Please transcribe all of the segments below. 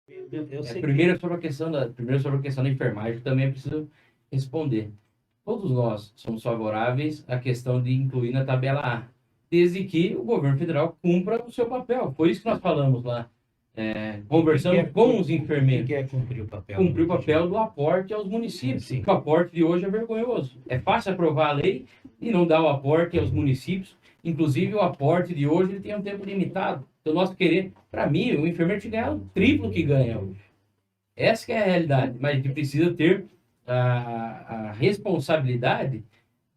Eu sei Primeiro sobre a questão da enfermagem, também é preciso responder. Todos nós somos favoráveis à questão de incluir na tabela A, desde que o governo federal cumpra o seu papel. Foi isso que nós falamos lá, conversando com os enfermeiros. O que é cumprir o papel? Cumprir o papel do aporte aos municípios. Sim. O aporte de hoje é vergonhoso. É fácil aprovar a lei e não dar o aporte aos municípios. Inclusive, o aporte de hoje ele tem um tempo limitado. Então, nós queremos, para mim, o enfermeiro tinha que ganhar o triplo que ganha hoje. Essa que é a realidade. Mas a gente precisa ter a responsabilidade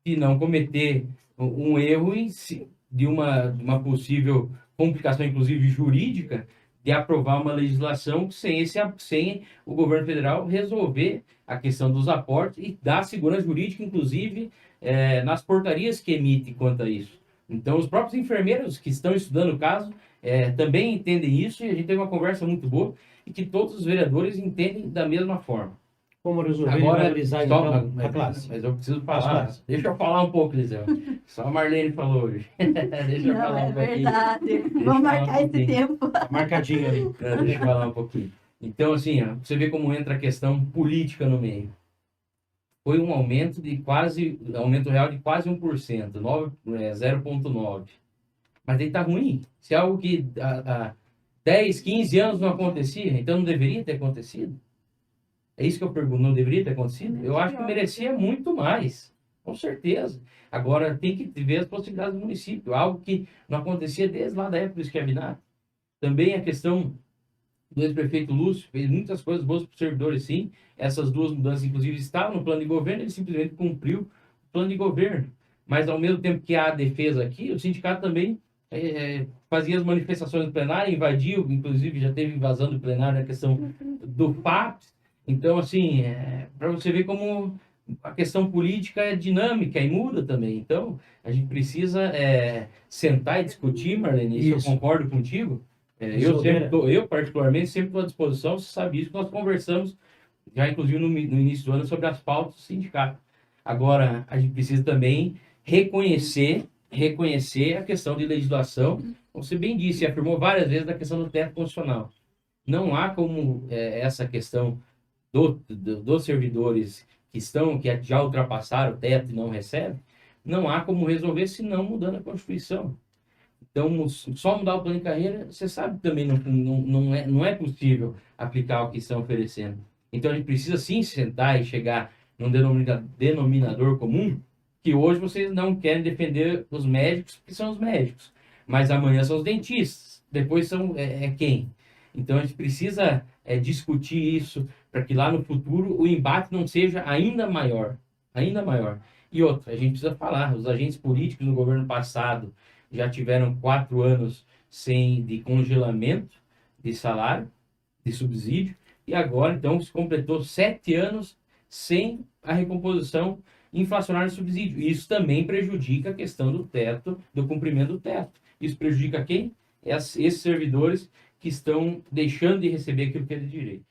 de não cometer um erro de uma possível complicação, inclusive jurídica, de aprovar uma legislação sem o governo federal resolver a questão dos aportes e dar segurança jurídica, inclusive, nas portarias que emite quanto a isso. Então, os próprios enfermeiros que estão estudando o caso também entendem isso, e a gente teve uma conversa muito boa e que todos os vereadores entendem da mesma forma. Como resolver Agora, valorizar então a classe? mas eu preciso falar. Deixa eu falar um pouco, Lisel. Só a Marlene falou hoje. Deixa eu falar um pouquinho. Verdade. Vamos marcar esse tempo. Marcadinho ali. Deixa eu falar um pouquinho. Então, assim, ó, você vê como entra a questão política no meio. Foi um aumento real de quase 1%, 0,9%. Mas aí tá ruim. Se é algo que há 10, 15 anos não acontecia, então não deveria ter acontecido? É isso que eu pergunto, não deveria ter acontecido? Eu acho que merecia muito mais, com certeza. Agora, tem que ver as possibilidades do município, algo que não acontecia desde lá da época do escravinato. Também a questão do ex-prefeito Lúcio fez muitas coisas boas para os servidores, sim. Essas duas mudanças, inclusive, estavam no plano de governo, ele simplesmente cumpriu o plano de governo. Mas, ao mesmo tempo que há a defesa aqui, o sindicato também fazia as manifestações do plenário, invadiu, inclusive já teve invasão do plenário na questão do FAPS. Então, assim, para você ver como a questão política é dinâmica e muda também. Então, a gente precisa sentar e discutir, Marlene, isso eu concordo contigo. Eu, particularmente, sempre estou à disposição, você sabe isso, nós conversamos já, inclusive, no início do ano, sobre as pautas do sindicato. Agora, a gente precisa também reconhecer a questão de legislação, como você bem disse, afirmou várias vezes da questão do teto constitucional. Não há como essa questão dos servidores que já ultrapassaram o teto e não recebem, não há como resolver se não mudando a Constituição. Então, só mudar o plano de carreira, você sabe também, não é possível aplicar o que estão oferecendo. Então, a gente precisa sim sentar e chegar num denominador comum, que hoje vocês não querem defender os médicos, porque são os médicos, mas amanhã são os dentistas, depois são quem? Então, a gente precisa discutir isso para que lá no futuro o embate não seja ainda maior. Ainda maior. E outra, a gente precisa falar, os agentes políticos no governo passado já tiveram 4 anos de congelamento de salário, de subsídio, e agora, então, se completou 7 anos sem a recomposição inflacionária de subsídio. Isso também prejudica a questão do teto, do cumprimento do teto. Isso prejudica quem? Esses servidores que estão deixando de receber aquilo que é de direito.